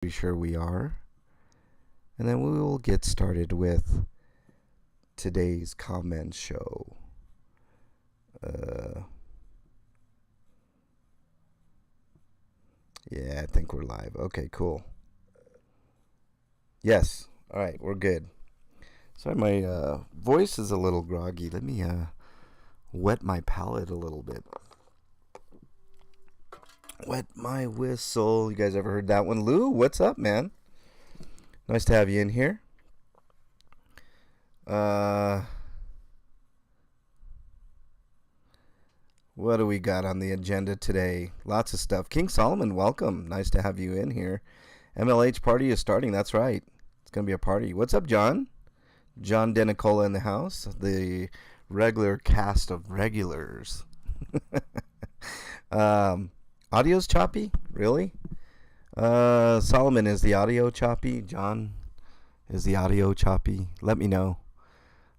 Pretty sure we are. And then we will get started with today's comment show. Yeah, I think we're live. Okay, cool. Yes. All right, we're good. Sorry, my voice is a little groggy. Let me wet my palate a little bit. Wet my whistle. You guys ever heard that one? Lou, what's up, man? Nice to have you in here. What do we got on the agenda today? Lots of stuff. King Solomon, welcome. Nice to have you in here. MLH party is starting. That's right. It's going to be a party. What's up, John? John Denicola in the house. The regular cast of regulars. Audio's choppy? Really? Solomon, is the audio choppy? John, is the audio choppy? Let me know.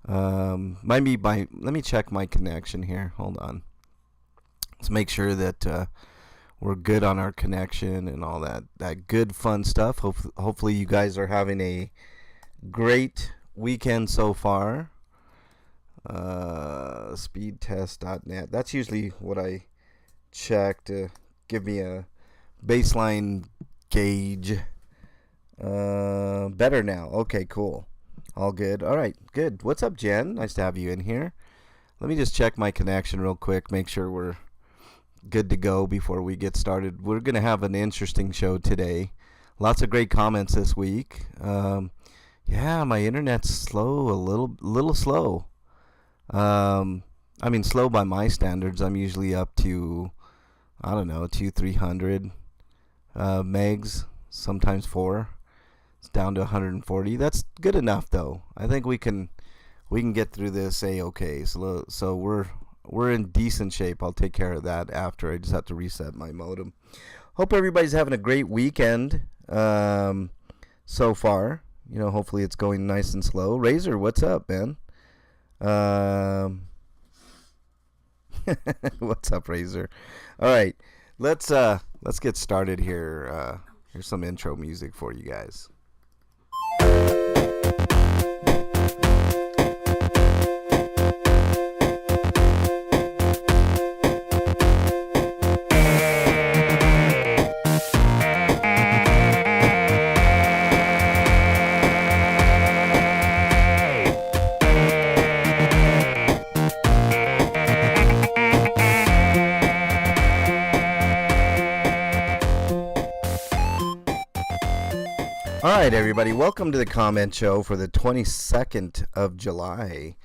Let me check my connection here. Hold on. Let's make sure that we're good on our connection and all that good fun stuff. Hopefully you guys are having a great weekend so far. Speedtest.net. That's usually what I check to give me a baseline gauge. Better now. Okay, cool. All good. All right, good. What's up, Jen? Nice to have you in here. Let me just check my connection real quick, make sure we're good to go before we get started. We're going to have an interesting show today. Lots of great comments this week. Yeah, my internet's slow, a little slow. I mean, slow by my standards. I'm usually up to, I don't know, 200-300 megs, sometimes 4. It's down to 140. That's good enough, though. I think we can get through this a-okay. So we're in decent shape. I'll take care of that after. I just have to reset my modem. Hope everybody's having a great weekend so far. You know, hopefully it's going nice and slow. Razor, what's up, man? What's up, Razor? All right, let's get started here. Here's some intro music for you guys. All right, everybody, welcome to the comment show for the 22nd of July,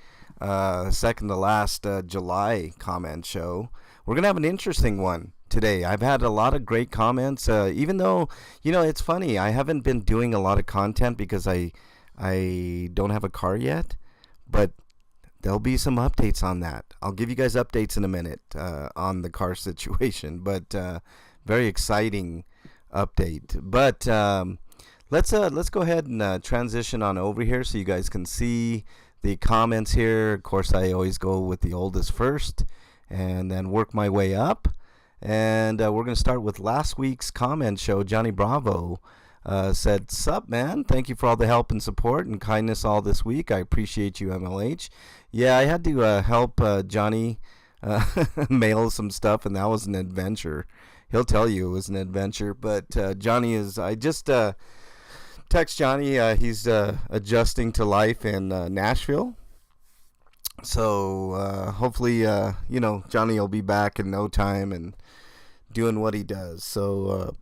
second to last July comment show. We're going to have an interesting one today. I've had a lot of great comments, even though, you know, it's funny. I haven't been doing a lot of content because I don't have a car yet, but there'll be some updates on that. I'll give you guys updates in a minute on the car situation, but very exciting update. But let's go ahead and transition on over here so you guys can see the comments here. Of course, I always go with the oldest first and then work my way up. And we're going to start with last week's comment show. Johnny Bravo said, "Sup, man? Thank you for all the help and support and kindness all this week. I appreciate you, MLH." Yeah, I had to help Johnny mail some stuff, and that was an adventure. He'll tell you it was an adventure. But Johnny is, I just text Johnny. He's adjusting to life in Nashville. So hopefully, you know, Johnny will be back in no time and doing what he does. So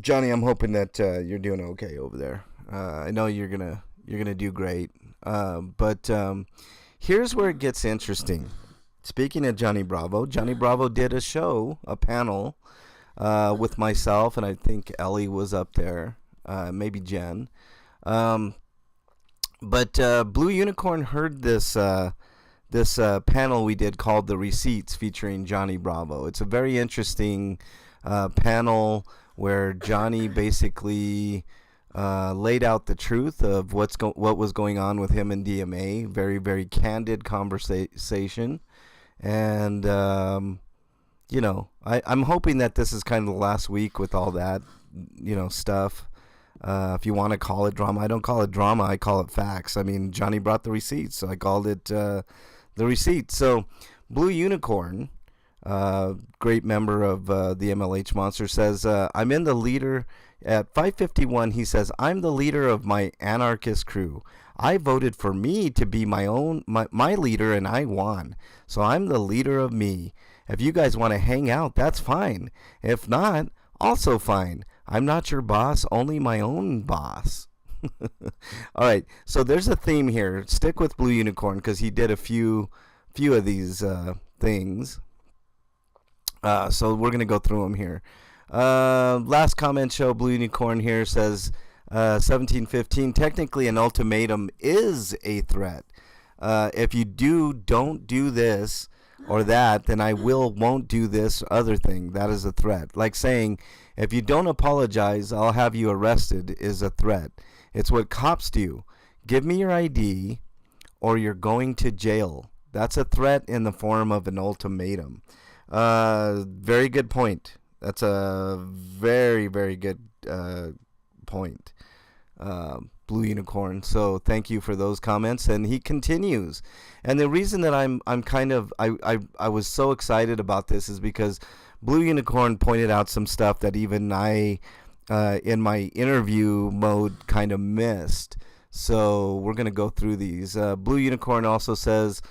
Johnny, I'm hoping that you're doing okay over there. I know you're gonna do great. But here's where it gets interesting. Speaking of Johnny Bravo did a show, a panel with myself, and I think Ellie was up there. Maybe Jen. But Blue Unicorn heard this panel we did called The Receipts featuring Johnny Bravo. It's a very interesting panel where Johnny basically laid out the truth of what was going on with him and DMA. Very, very candid conversation. And, you know, I'm hoping that this is kind of the last week with all that, you know, stuff. If you want to call it drama, I don't call it drama. I call it facts. I mean, Johnny brought the receipts, so I called it the receipts. So, Blue Unicorn, great member of the MLH Monster, says, I'm in the leader at 5:51. He says, I'm the leader of my anarchist crew. I voted for me to be my leader, and I won. So I'm the leader of me. If you guys want to hang out, that's fine. If not, also fine. I'm not your boss, only my own boss. All right, so there's a theme here. Stick with Blue Unicorn because he did a few of these things. So we're going to go through them here. Last comment show, Blue Unicorn here says, 1715, technically an ultimatum is a threat. If you don't do this or that, then I won't do this other thing. That is a threat. Like saying, if you don't apologize, I'll have you arrested is a threat. It's what cops do. Give me your ID or you're going to jail. That's a threat in the form of an ultimatum. Very good point. That's a very, very good point. Blue Unicorn. So thank you for those comments. And he continues. And the reason that I'm kind of I was so excited about this is because Blue Unicorn pointed out some stuff that even I in my interview mode kind of missed. So we're going to go through these. Blue Unicorn also says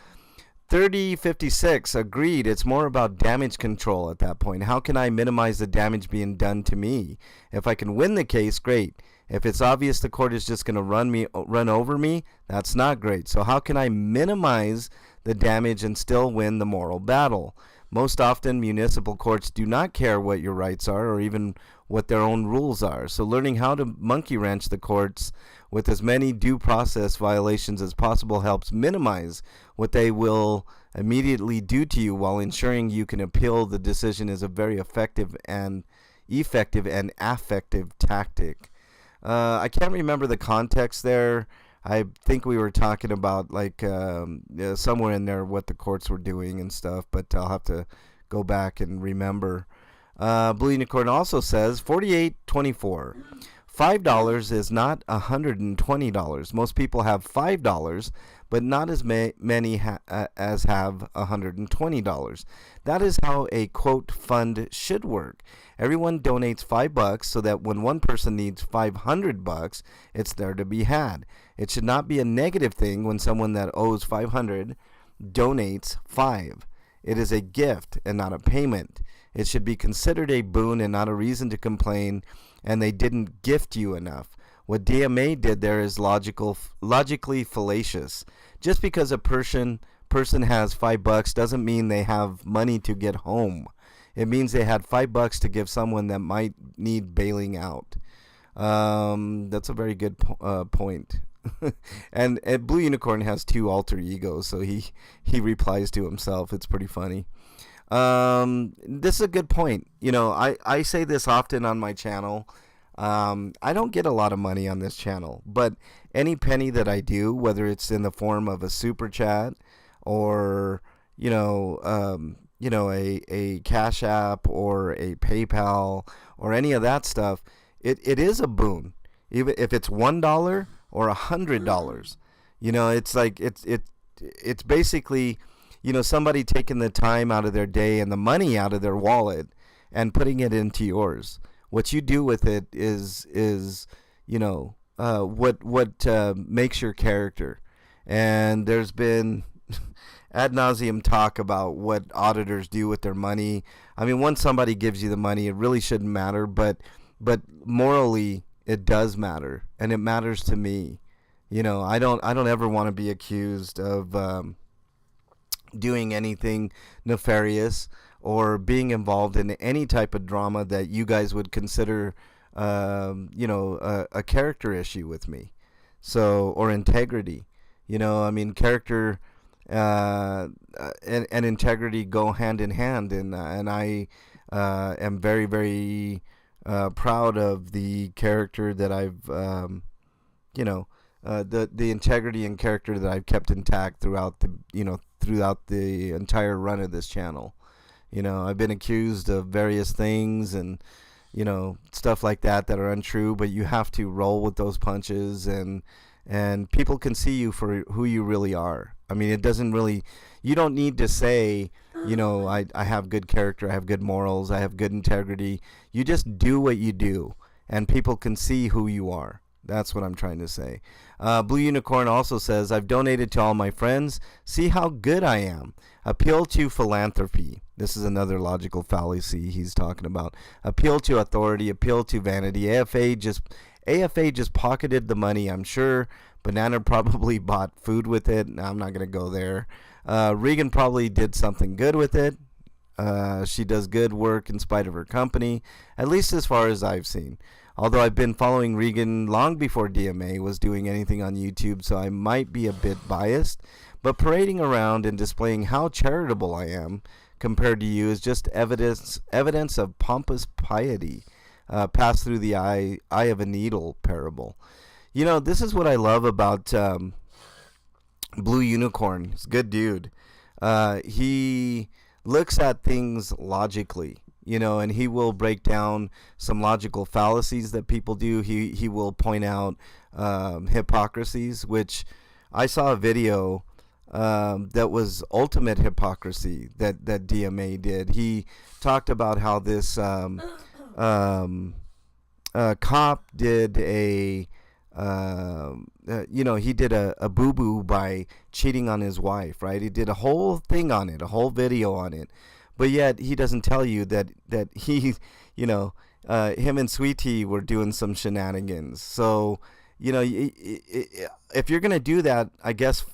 3056, agreed. It's more about damage control at that point. How can I minimize the damage being done to me? If I can win the case, great. If it's obvious the court is just going to run over me, that's not great. So how can I minimize the damage and still win the moral battle? Most often, municipal courts do not care what your rights are or even what their own rules are. So learning how to monkey wrench the courts with as many due process violations as possible helps minimize what they will immediately do to you while ensuring you can appeal the decision is a very effective and affective tactic. I can't remember the context there. I think we were talking about like somewhere in there what the courts were doing and stuff, but I'll have to go back and remember. Blue Unicorn also says 48.24. $5 is not $120. Most people have $5, but not as many as have $120. That is how a quote fund should work. Everyone donates $5 so that when one person needs $500, it's there to be had. It should not be a negative thing when someone that owes $500 donates $5. It is a gift and not a payment. It should be considered a boon and not a reason to complain, and they didn't gift you enough. What DMA did there is logically fallacious. Just because a person has $5 doesn't mean they have money to get home. It means they had $5 to give someone that might need bailing out. That's a very good point. and Blue Unicorn has two alter egos, so he replies to himself. It's pretty funny. This is a good point. You know, I say this often on my channel. I don't get a lot of money on this channel, but any penny that I do, whether it's in the form of a super chat or a Cash App or a PayPal or any of that stuff, it is a boon. Even if it's $1 or $100, it's like it's basically, somebody taking the time out of their day and the money out of their wallet and putting it into yours. What you do with it is what makes your character. And there's been ad nauseum talk about what auditors do with their money. I mean, once somebody gives you the money, it really shouldn't matter, but morally it does matter, and it matters to me. I don't ever want to be accused of doing anything nefarious or being involved in any type of drama that you guys would consider a character issue with me, or integrity. Character and integrity go hand in hand, and I am very, very proud of the character that I've the integrity and character that I've kept intact throughout the entire run of this channel. I've been accused of various things, and stuff like that are untrue, but you have to roll with those punches, and people can see you for who you really are. I mean, it doesn't really, you don't need to say, I have good character, I have good morals, I have good integrity. You just do what you do, and people can see who you are. That's what I'm trying to say. Blue Unicorn also says, I've donated to all my friends. See how good I am. Appeal to philanthropy. This is another logical fallacy he's talking about. Appeal to authority. Appeal to vanity. AFA just pocketed the money, I'm sure. Banana probably bought food with it. I'm not going to go there. Regan probably did something good with it. She does good work in spite of her company, at least as far as I've seen. Although I've been following Regan long before DMA was doing anything on YouTube, so I might be a bit biased. But parading around and displaying how charitable I am compared to you is just evidence of pompous piety, passed through the eye of a needle parable. This is what I love about Blue Unicorn. He's a good dude. He looks at things logically. And he will break down some logical fallacies that people do. He will point out hypocrisies, which I saw a video that was ultimate hypocrisy that DMA did. He talked about how this cop did he did a boo-boo by cheating on his wife, right? He did a whole thing on it, a whole video on it. But yet he doesn't tell you that he, him and Sweet Tea were doing some shenanigans. So, if you're going to do that, I guess,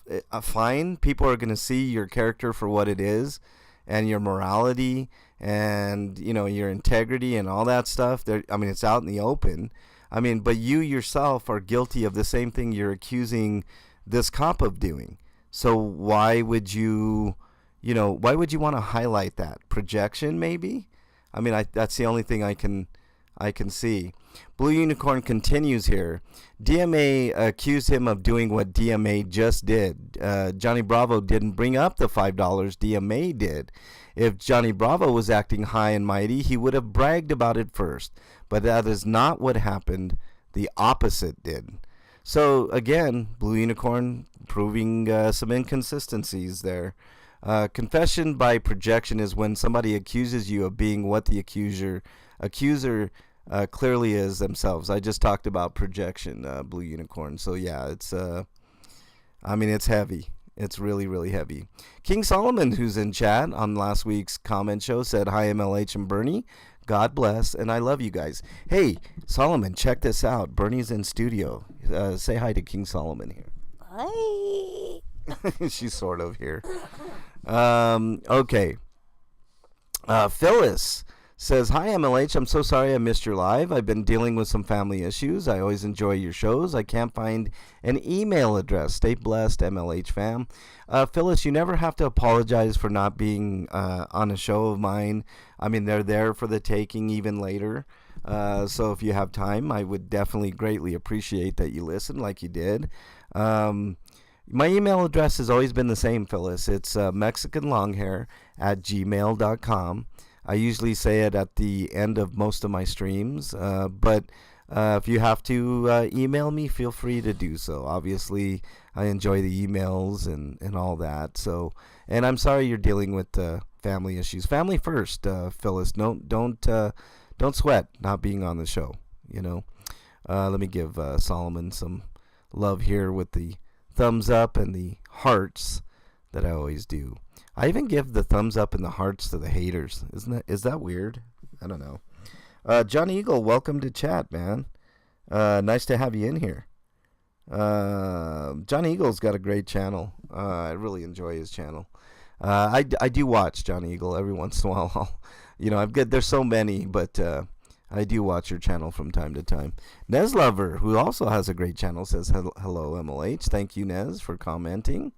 fine. People are going to see your character for what it is, and your morality, and, your integrity and all that stuff. It's out in the open. But you yourself are guilty of the same thing you're accusing this cop of doing. So why would you... why would you want to highlight that? Projection, maybe? That's the only thing I can see. Blue Unicorn continues here. DMA accused him of doing what DMA just did. Johnny Bravo didn't bring up the $5. DMA did. If Johnny Bravo was acting high and mighty, he would have bragged about it first. But that is not what happened. The opposite did. So, again, Blue Unicorn proving some inconsistencies there. Confession by projection is when somebody accuses you of being what the accuser clearly is themselves. I just talked about projection, Blue Unicorn. So yeah, it's it's heavy. It's really, really heavy. King Solomon, who's in chat on last week's comment show, said, hi, MLH and Bernie. God bless, and I love you guys. Hey, Solomon, check this out. Bernie's in studio. Say hi to King Solomon here. Hi. She's sort of here. Okay. Phyllis says, hi, MLH. I'm so sorry I missed your live. I've been dealing with some family issues. I always enjoy your shows. I can't find an email address. Stay blessed, MLH fam. Phyllis, you never have to apologize for not being on a show of mine. They're there for the taking even later. So if you have time, I would definitely greatly appreciate that you listen like you did. My email address has always been the same, Phyllis. It's mexicanlonghair@gmail.com. I usually say it at the end of most of my streams, but if you have to email me, feel free to do so. Obviously, I enjoy the emails and all that. So, and I'm sorry you're dealing with family issues. Family first, Phyllis. Don't sweat not being on the show. Let me give Solomon some love here with the thumbs up and the hearts that I always do. I even give the thumbs up and the hearts to the haters. Is that weird? I don't know. John Eagle, welcome to chat, man. Nice to have you in here. John Eagle's got a great channel. I really enjoy his channel. I do watch John Eagle every once in a while. There's so many, but I do watch your channel from time to time. Nez Lover, who also has a great channel, says hello, MLH. Thank you, Nez, for commenting.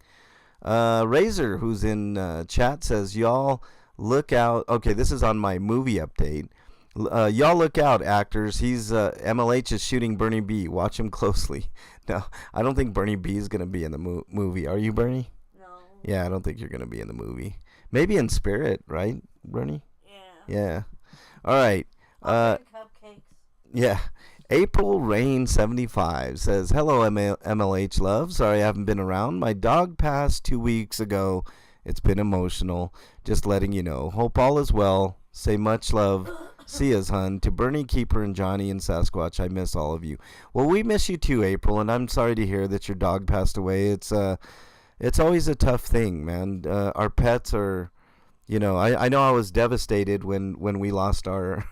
Razor, who's in chat, says, y'all look out. Okay, this is on my movie update. Y'all look out, actors. MLH is shooting Bernie B. Watch him closely. No, I don't think Bernie B is going to be in the movie. Are you, Bernie? No. Yeah, I don't think you're going to be in the movie. Maybe in spirit, right, Bernie? Yeah. Yeah. All right. I'll bring Yeah. April Rain 75 says, "Hello, MLH love. Sorry I haven't been around. My dog passed 2 weeks ago. It's been emotional. Just letting you know. Hope all is well. Say much love. See yas, hun. To Bernie, Keeper, and Johnny and Sasquatch, I miss all of you." Well, we miss you too, April, and I'm sorry to hear that your dog passed away. It's always a tough thing, man. Our pets are, I know I was devastated when we lost our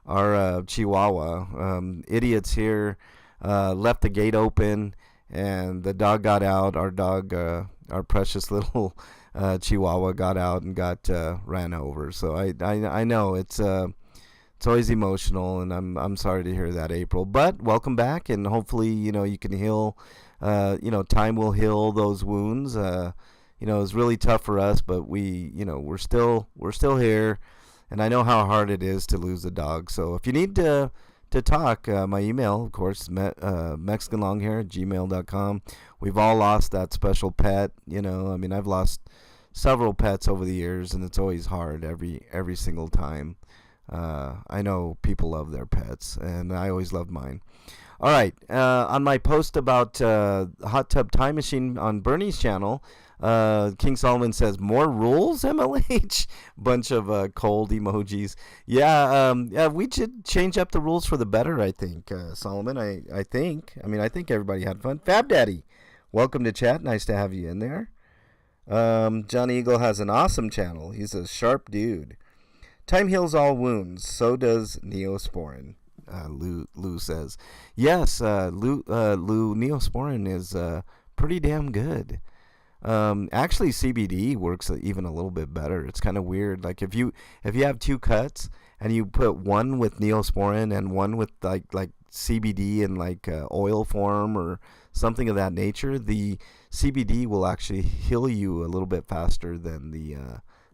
Chihuahua. Idiots here left the gate open, and the dog got out. Our dog, our precious little Chihuahua, got out and got ran over. So I know it's always emotional, and I'm sorry to hear that, April. But welcome back, and hopefully you can heal. Time will heal those wounds. It's really tough for us, but we're still here. And I know how hard it is to lose a dog. So if you need to talk, my email, of course, mexicanlonghair@gmail.com. We've all lost that special pet. I've lost several pets over the years, and it's always hard every single time. I know people love their pets, and I always love mine. All right, on my post about Hot Tub Time Machine on Bernie's channel, King Solomon says, "More rules, MLH?" Bunch of cold emojis. Yeah, we should change up the rules for the better, I think, Solomon. I think everybody had fun. Fab Daddy, welcome to chat. Nice to have you in there. Johnny Eagle has an awesome channel. He's a sharp dude. Time heals all wounds. So does Neosporin. Lou says, yes. Lou Neosporin is pretty damn good. Actually, CBD works even a little bit better. It's kind of weird. Like if you have two cuts and you put one with Neosporin and one with like CBD in like oil form or something of that nature, the CBD will actually heal you a little bit faster than the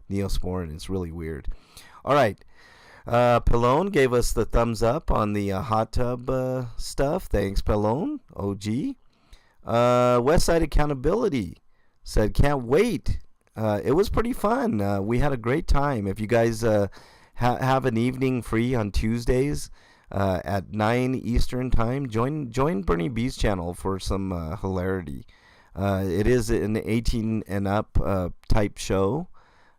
Neosporin. It's really weird. All right. Pallone gave us the thumbs up on the hot tub stuff. Thanks, Pallone. OG. Westside Accountability said, "Can't wait." It was pretty fun. We had a great time. If you guys have an evening free on Tuesdays at 9 Eastern time, join Bernie B's channel for some hilarity. It is an 18 and up type show.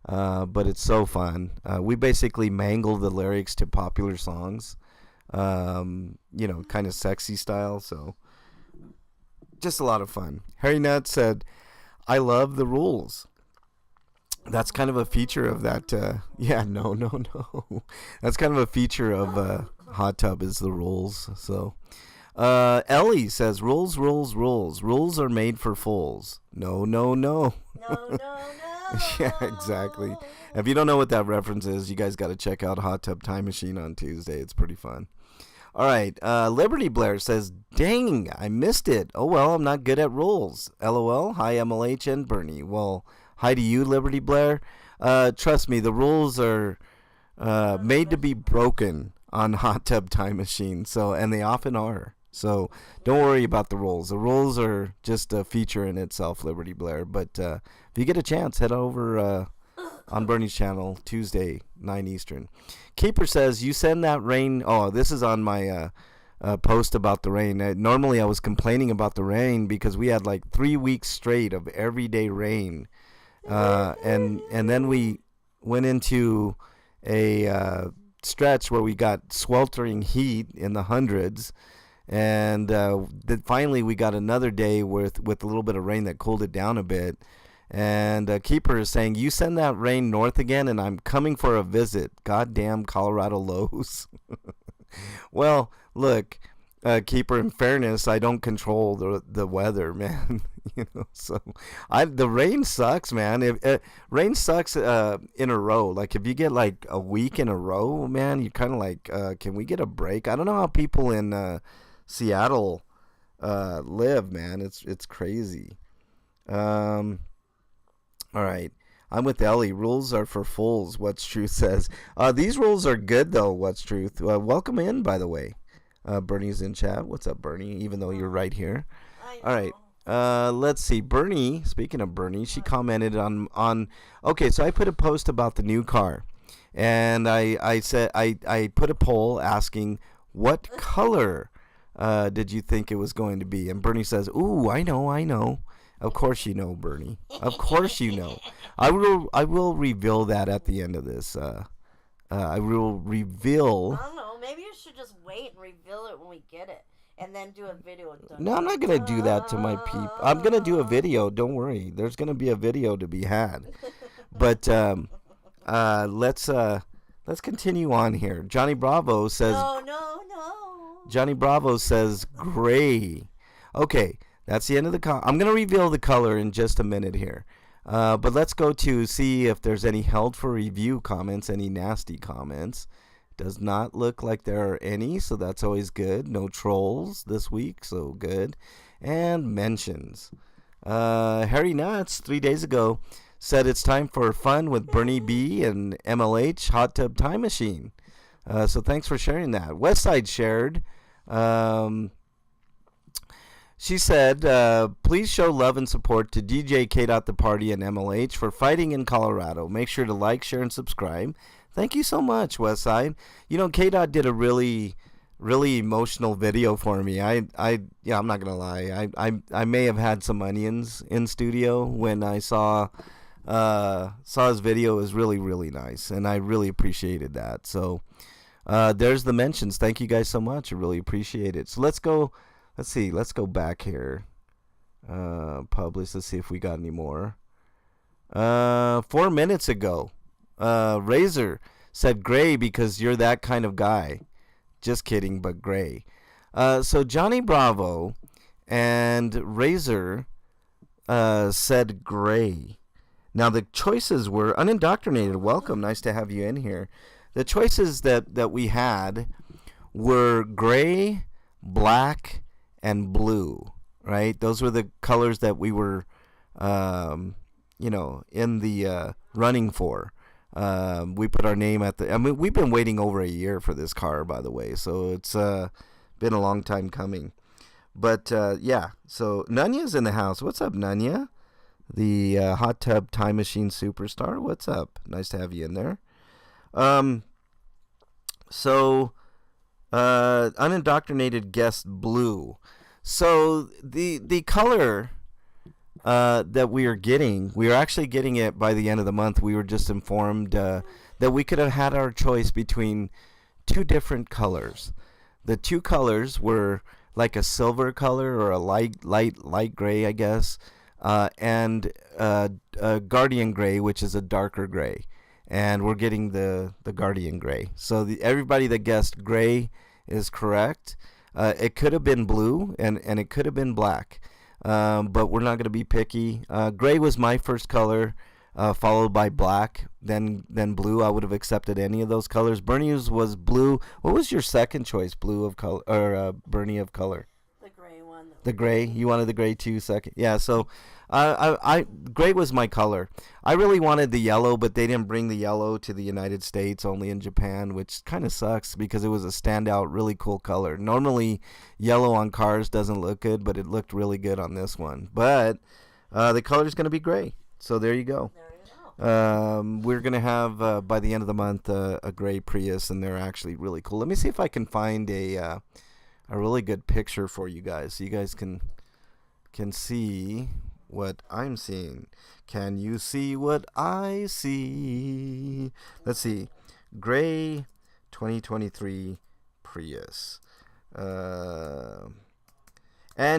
But it's so fun. We basically mangle the lyrics to popular songs, kind of sexy style. So just a lot of fun. Harry Nutt said, "I love the rules." That's kind of a feature of that. No. That's kind of a feature of Hot Tub is the rules. So Ellie says, rules. Rules are made for fools. No. No. Yeah, exactly. If you don't know what that reference is, you guys got to check out Hot Tub Time Machine on Tuesday. It's pretty fun. All right. Liberty Blair says, "Dang, I missed it. Oh, well, I'm not good at rules. LOL. Hi, MLH and Bernie." Well, hi to you, Liberty Blair. Trust me, the rules are made to be broken on Hot Tub Time Machine, and they often are. So don't worry about the rules. The rules are just a feature in itself, Liberty Blair. But if you get a chance, head over on Bernie's channel, Tuesday, 9 Eastern. Keeper says, "You send that rain." Oh, this is on my post about the rain. Normally I was complaining about the rain because we had like 3 weeks straight of everyday rain. And then we went into a stretch where we got sweltering heat in the hundreds. And finally we got another day with a little bit of rain that cooled it down a bit. And Keeper is saying, "You send that rain north again and I'm coming for a visit. Goddamn Colorado lows." Well, look, Keeper, in fairness, I don't control the weather, man. So the rain sucks, man. Rain sucks in a row. Like if you get like a week in a row, man, you kind of like, can we get a break? I don't know how people in Seattle live, man. It's crazy. All right, I'm with Ellie. Rules are for fools, What's Truth says. These rules are good though, What's Truth. Welcome in, by the way. Bernie's in chat. What's up, Bernie? Even though you're right here. All right. Let's see. Bernie, speaking of Bernie, she commented on okay, so I put a post about the new car. And I said I put a poll asking, what color did you think it was going to be? And Bernie says, ooh, I know. Of course you know, Bernie. Of course you know. I will reveal that at the end of this. I will reveal. I don't know. Maybe you should just wait and reveal it when we get it, and then do a video. No, I'm not gonna do that to my people. I'm gonna do a video. Don't worry. There's gonna be a video to be had. But let's continue on here. Johnny Bravo says. No. Johnny Bravo says gray. Okay, that's the end of the I'm going to reveal the color in just a minute here. But let's go to see if there's any held for review comments, any nasty comments. Does not look like there are any, so that's always good. No trolls this week, so good. And mentions. Harry Nuts, 3 days ago, said it's time for fun with Bernie B and MLH Hot Tub Time Machine. So thanks for sharing that. Westside shared. She said, please show love and support to DJ K. The Party and MLH for fighting in Colorado. Make sure to like, share, and subscribe. Thank you so much, Westside. You know, K. did a really emotional video for me. I'm not gonna lie. I may have had some onions in studio when I saw his video. It was really nice, and I really appreciated that. So. There's the mentions. Thank you guys so much. I really appreciate it. So let's go. Let's see. Let's go back here. Publish. Let's see if we got any more. 4 minutes ago, Razor said gray because you're that kind of guy. Just kidding, but gray. So Johnny Bravo and Razor said gray. Now the choices were unindoctrinated. Welcome. Nice to have you in here. The choices that we had were gray, black, and blue, right? Those were the colors that we were, in the running for. We put our name at we've been waiting over a year for this car, by the way, so it's been a long time coming. But, yeah, so Nanya's in the house. What's up, Nanya? The Hot Tub Time Machine Superstar. What's up? Nice to have you in there. Unindoctrinated guessed blue. So the color that we are getting, we are actually getting it by the end of the month. We were just informed that we could have had our choice between two different colors. The two colors were like a silver color or a light gray, I guess, and Guardian gray, which is a darker gray. And we're getting the Guardian gray. So everybody that guessed gray is correct. It could have been blue and it could have been black. But we're not going to be picky. Gray was my first color, followed by black, then blue. I would have accepted any of those colors. Bernie's was blue. What was your second choice? Blue of color, or Bernie of color? The gray one. The gray. You wanted the gray too, second. Yeah. So. Gray was my color. I really wanted the yellow, but they didn't bring the yellow to the United States, only in Japan, which kind of sucks because it was a standout, really cool color. Normally, yellow on cars doesn't look good, but it looked really good on this one. But the color is going to be gray. So there you go. We're going to have, by the end of the month, a gray Prius, and they're actually really cool. Let me see if I can find a really good picture for you guys so you guys can see what I'm seeing. Can you see what I see? Let's see. Gray 2023 Prius. And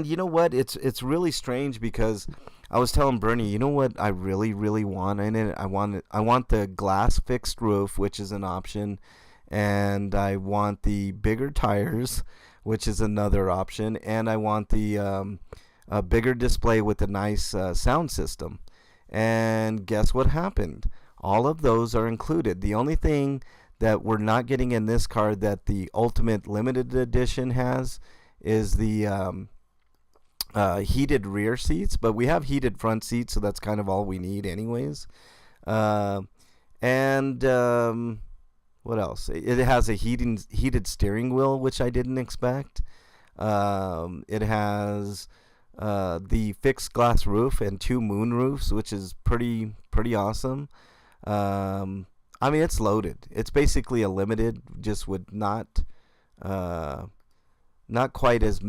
you know what? It's really strange because I was telling Bernie, you know what I really want in it? I want the glass fixed roof, which is an option, and I want the bigger tires, which is another option, and I want the a bigger display with a nice sound system. And guess what happened? All of those are included. The only thing that we're not getting in this car that the Ultimate Limited Edition has is the heated rear seats, but we have heated front seats, so that's kind of all we need anyways. What else? It has a heated steering wheel, which I didn't expect. It has the fixed glass roof and 2 moon roofs, which is pretty awesome. I mean, it's loaded. It's basically a limited, just with not Not quite as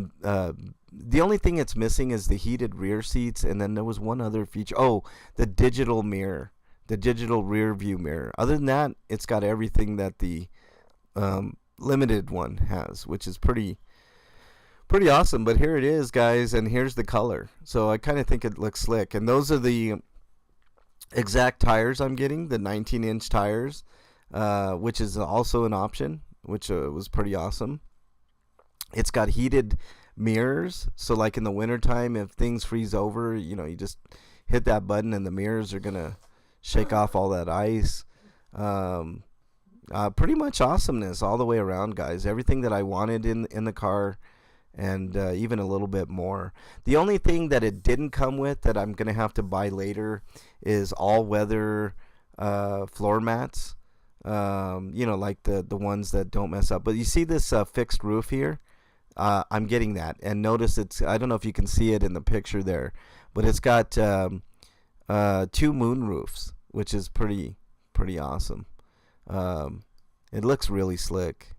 the only thing it's missing is the heated rear seats, and then there was one other feature. Oh, the digital mirror, the digital rear view mirror. Other than that, it's got everything that the limited one has, which is pretty awesome. But here it is, guys, and here's the color. So I kind of think it looks slick. And those are the exact tires I'm getting, the 19-inch tires, which is also an option, which was pretty awesome. It's got heated mirrors, so like in the wintertime, if things freeze over, you just hit that button and the mirrors are gonna shake off all that ice. Pretty much awesomeness all the way around, guys. Everything that I wanted in the car, and even a little bit more. The only thing that it didn't come with that I'm gonna have to buy later is all-weather floor mats. Like the ones that don't mess up. But you see this fixed roof here? I'm getting that, and notice I don't know if you can see it in the picture there, but it's got 2 moon roofs, which is pretty awesome. It looks really slick.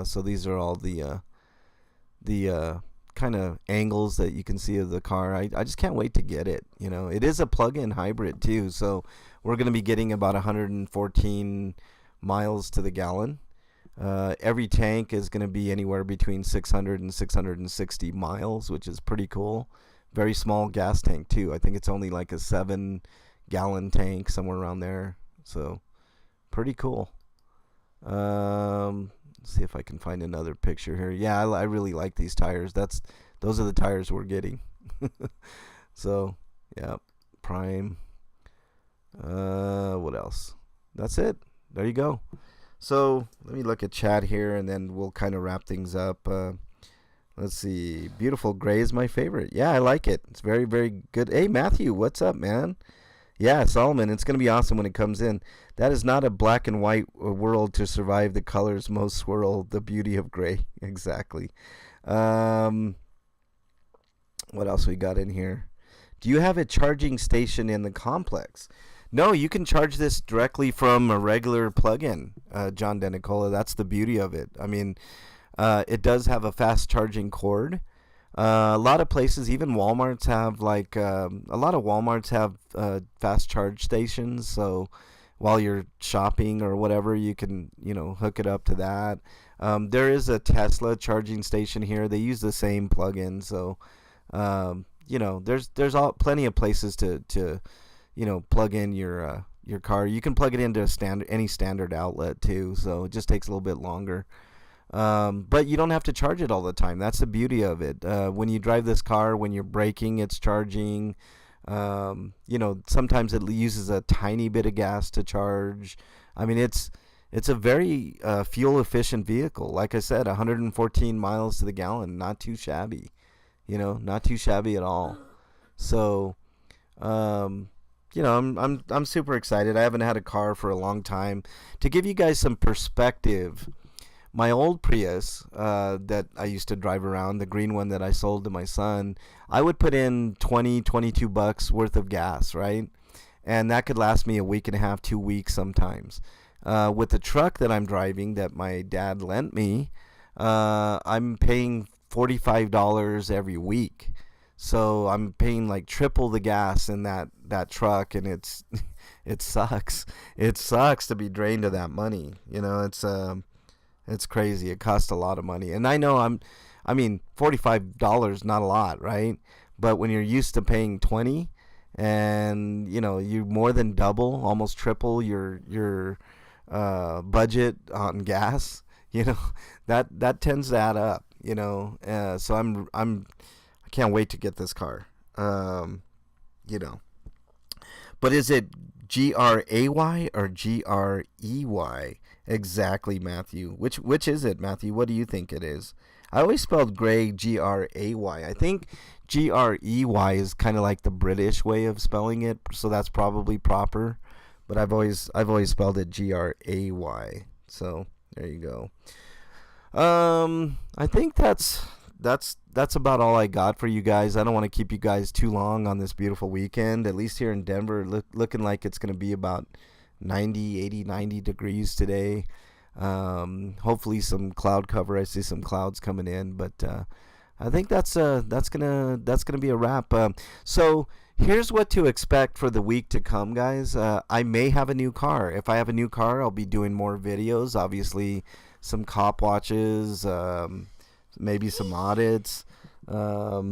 So these are all the kind of angles that you can see of the car. I just can't wait to get it. It is a plug-in hybrid too, so we're going to be getting about 114 miles to the gallon. Every tank is going to be anywhere between 600 and 660 miles, which is pretty cool. Very small gas tank too. I think it's only like a 7-gallon tank, somewhere around there. So pretty cool. Let's see if I can find another picture here. Yeah, I really like these tires. Those are the tires we're getting. So yeah, prime. What else? That's it. There you go. So let me look at chat here, and then we'll kind of wrap things up. Let's see. Beautiful gray is my favorite. Yeah, I like it. It's very, very good. Hey, Matthew, what's up, man? Yeah, Solomon, it's going to be awesome when it comes in. That is not a black and white world to survive the colors most swirl, the beauty of gray. Exactly. What else we got in here? Do you have a charging station in the complex? No, you can charge this directly from a regular plug-in, John Denicola. That's the beauty of it. I mean, it does have a fast charging cord. A lot of places, even Walmarts have a lot of Walmarts have fast charge stations. So while you're shopping or whatever, you can hook it up to that. There is a Tesla charging station here. They use the same plug-in. So there's plenty of places to plug in your car. You can plug it into any standard outlet too, so it just takes a little bit longer. But you don't have to charge it all the time. That's the beauty of it. When you drive this car, when you're braking, it's charging. Sometimes it uses a tiny bit of gas to charge. I mean, it's a very fuel efficient vehicle. Like I said, 114 miles to the gallon, not too shabby. Not too shabby at all. So, I'm super excited. I haven't had a car for a long time. To give you guys some perspective, my old Prius that I used to drive around, the green one that I sold to my son, I would put in $22 worth of gas, right? And that could last me a week and a half, 2 weeks sometimes. With the truck that I'm driving that my dad lent me, I'm paying $45 every week. So I'm paying like triple the gas in that truck, and it sucks. It sucks to be drained of that money. It's crazy. It costs a lot of money, and I know $45 not a lot, right? But when you're used to paying 20, and you more than double, almost triple your budget on gas, that tends to add up. So I can't wait to get this car. But is it Gray or Grey? Exactly, Matthew. Which is it, Matthew? What do you think it is? I always spelled gray Gray. I think Grey is kind of like the British way of spelling it, so that's probably proper. But I've always spelled it Gray. So there you go. I think that's about all I got for you guys. I don't want to keep you guys too long on this beautiful weekend. At least here in Denver, looking like it's going to be about 90 degrees today. Hopefully some cloud cover. I see some clouds coming in, but I think that's gonna be a wrap. So here's what to expect for the week to come, guys. I may have a new car. If I have a new car, I'll be doing more videos. Obviously, some cop watches, maybe some audits,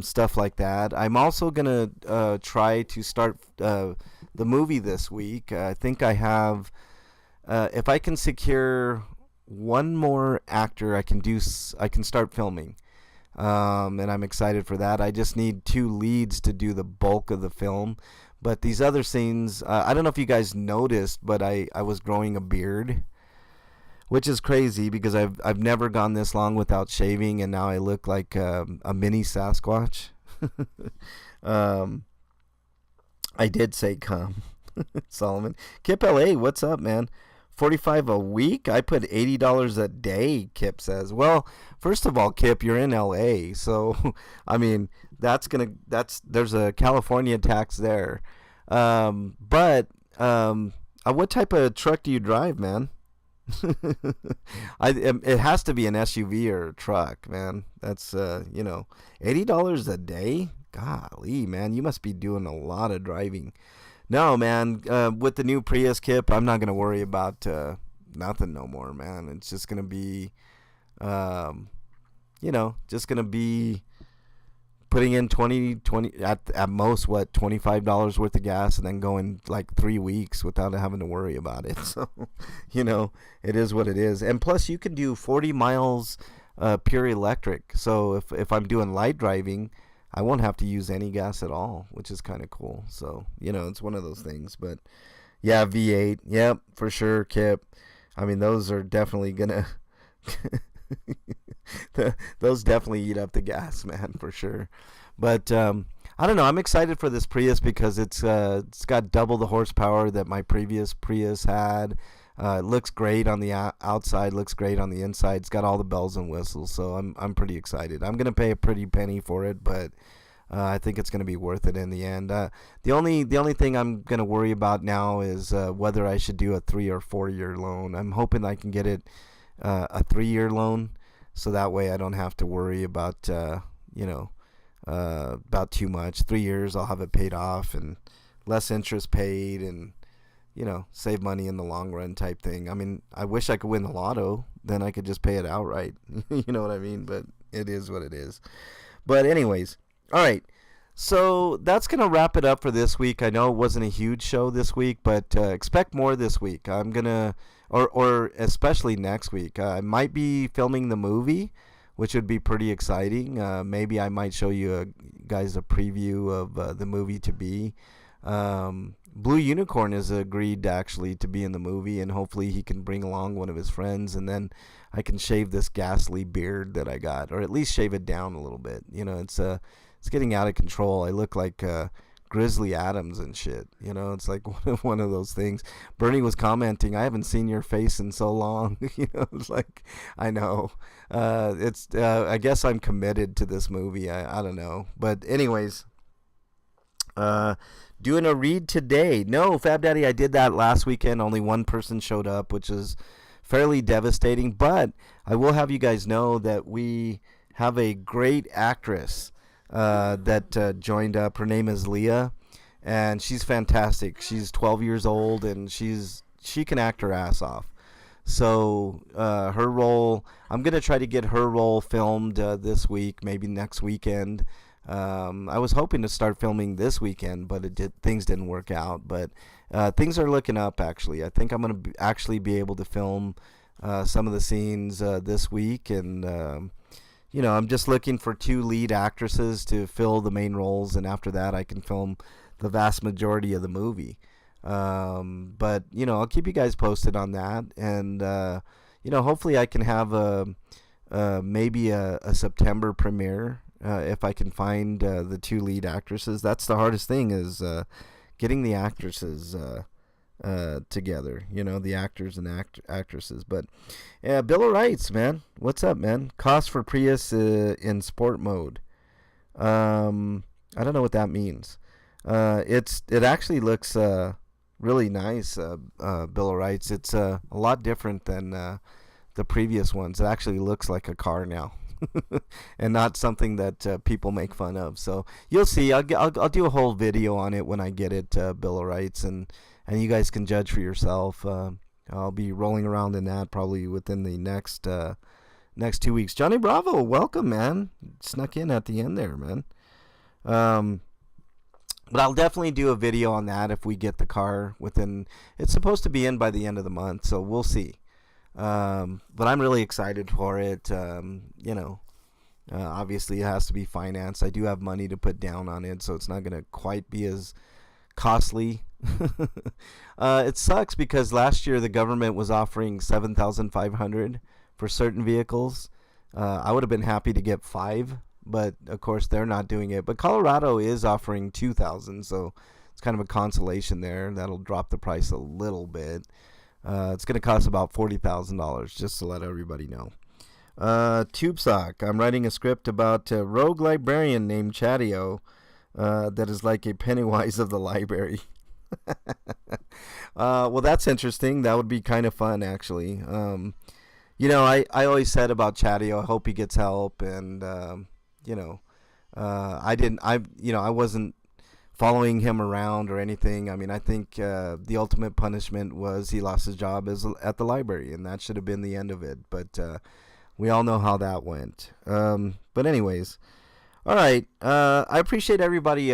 stuff like that. I'm also gonna try to start the movie this week. I think I have. If I can secure one more actor, I can start filming. And I'm excited for that. I just need 2 leads to do the bulk of the film. But these other scenes, I don't know if you guys noticed, but I was growing a beard, which is crazy because I've never gone this long without shaving, and now I look like a mini Sasquatch. I did say come, Solomon. Kip LA, what's up, man? 45 a week? I put $80 a day, Kip says. Well, first of all, Kip, you're in LA, so I mean, there's a California tax there. But what type of truck do you drive, man? It has to be an SUV or a truck, man. That's $80 a day? Golly, man, you must be doing a lot of driving. No, man, with the new Prius, Kip, I'm not going to worry about nothing no more, man. It's just going to be, just going to be putting in 20 at most, $25 worth of gas and then going like 3 weeks without having to worry about it. So, it is what it is. And plus, you can do 40 miles pure electric. So if I'm doing light driving, I won't have to use any gas at all, which is kind of cool. So, it's one of those things. But, yeah, V8. Yep, for sure, Kip. I mean, those are definitely going to... those definitely eat up the gas, man, for sure. But, I don't know. I'm excited for this Prius because it's got double the horsepower that my previous Prius had. It looks great on the outside, looks great on the inside. It's got all the bells and whistles, so I'm pretty excited. I'm gonna pay a pretty penny for it, but I think it's gonna be worth it in the end. The only thing I'm gonna worry about now is whether I should do a 3 or 4 year loan. I'm hoping I can get it a 3-year loan, so that way I don't have to worry about about too much. 3 years, I'll have it paid off and less interest paid and save money in the long run type thing. I mean, I wish I could win the lotto. Then I could just pay it outright. You know what I mean? But it is what it is. But anyways, all right. So that's going to wrap it up for this week. I know it wasn't a huge show this week, but expect more this week. I'm going to, or especially next week. I might be filming the movie, which would be pretty exciting. Maybe I might show you guys a preview of the movie to be. Blue Unicorn has agreed actually to be in the movie, and hopefully he can bring along one of his friends, and then I can shave this ghastly beard that I got, or at least shave it down a little bit. It's getting out of control. I look like Grizzly Adams and shit. It's like one of those things. Bernie was commenting, I haven't seen your face in so long. It's like, I know. I guess I'm committed to this movie. I don't know. But anyways, doing a read today. No, Fab Daddy, I did that last weekend. Only one person showed up, which is fairly devastating. But I will have you guys know that we have a great actress that joined up. Her name is Leah, and she's fantastic. She's 12 years old, and she can act her ass off. So her role, I'm going to try to get her role filmed this week, maybe next weekend. I was hoping to start filming this weekend, but things didn't work out. But things are looking up, actually. I think I'm going to actually be able to film some of the scenes this week. And, I'm just looking for 2 lead actresses to fill the main roles. And after that, I can film the vast majority of the movie. But, I'll keep you guys posted on that. And, hopefully I can have maybe a September premiere. If I can find the 2 lead actresses. That's the hardest thing, is getting the actresses together, the actors and actresses. But yeah, Bill of Rights, man. What's up, man? Cost for Prius in sport mode. I don't know what that means. It actually looks really nice, Bill of Rights. It's a lot different than previous ones. It actually looks like a car now. And not something that people make fun of. So you'll see. I'll do a whole video on it when I get it, Bill of Rights, and you guys can judge for yourself. I'll be rolling around in that probably within the next 2 weeks. Johnny Bravo, welcome, man. Snuck in at the end there, man. But I'll definitely do a video on that if we get the car within. It's supposed to be in by the end of the month, so we'll see. But I'm really excited for it. Obviously it has to be financed. I do have money to put down on it, so it's not going to quite be as costly. It sucks because last year the government was offering $7,500 for certain vehicles. I would have been happy to get 5, but of course they're not doing it. But Colorado is offering $2,000, so it's kind of a consolation there. That'll drop the price a little bit. It's going to cost about $40,000, just to let everybody know. TubeSock, I'm writing a script about a rogue librarian named Chatio that is like a Pennywise of the library. Well, that's interesting. That would be kind of fun, actually. I always said about Chatio, I hope he gets help, and I wasn't following him around or anything. I mean, I think the ultimate punishment was he lost his job at the library, and that should have been the end of it. But we all know how that went. But anyways, all right. I appreciate everybody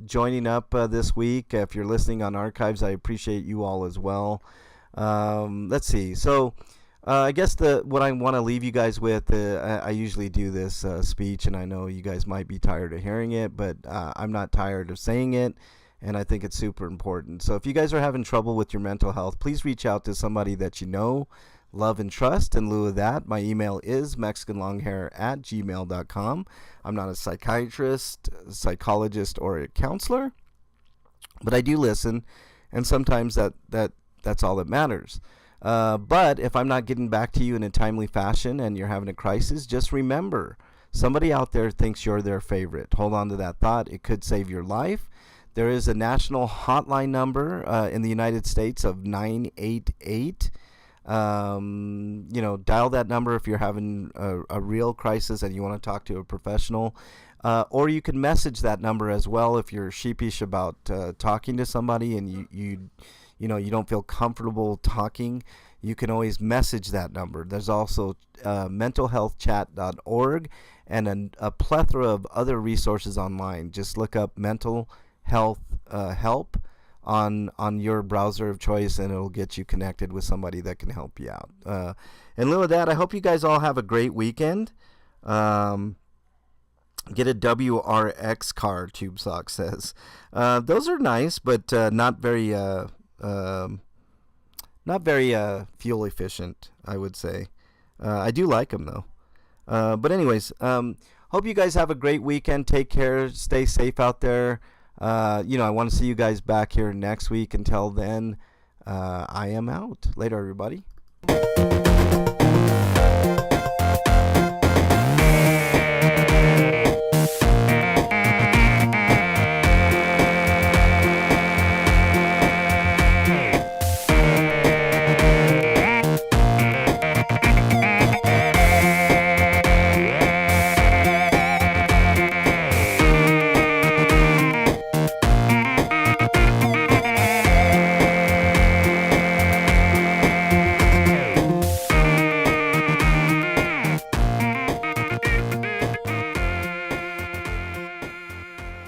joining up this week. If you're listening on archives, I appreciate you all as well. Let's see. So I guess what I want to leave you guys with, I usually do this speech, and I know you guys might be tired of hearing it, but I'm not tired of saying it, and I think it's super important. So if you guys are having trouble with your mental health, please reach out to somebody that you know, love, and trust. In lieu of that, my email is mexicanlonghair@gmail.com. I'm not a psychiatrist, psychologist, or a counselor, but I do listen, and sometimes that's all that matters. But if I'm not getting back to you in a timely fashion and you're having a crisis, just remember, somebody out there thinks you're their favorite. Hold on to that thought. It could save your life. There is a national hotline number in the United States of 988. Dial that number if you're having a real crisis and you want to talk to a professional. Or you can message that number as well if you're sheepish about talking to somebody and you don't feel comfortable talking. You can always message that number. There's also mentalhealthchat.org and a plethora of other resources online. Just look up mental health help on your browser of choice, and it'll get you connected with somebody that can help you out. In lieu of that, I hope you guys all have a great weekend. Get a WRX car, TubeSock says. Those are nice, but not very fuel efficient, I would say. I do like them though. But anyways, hope you guys have a great weekend. Take care. Stay safe out there. I want to see you guys back here next week. Until then, I am out. Later, everybody.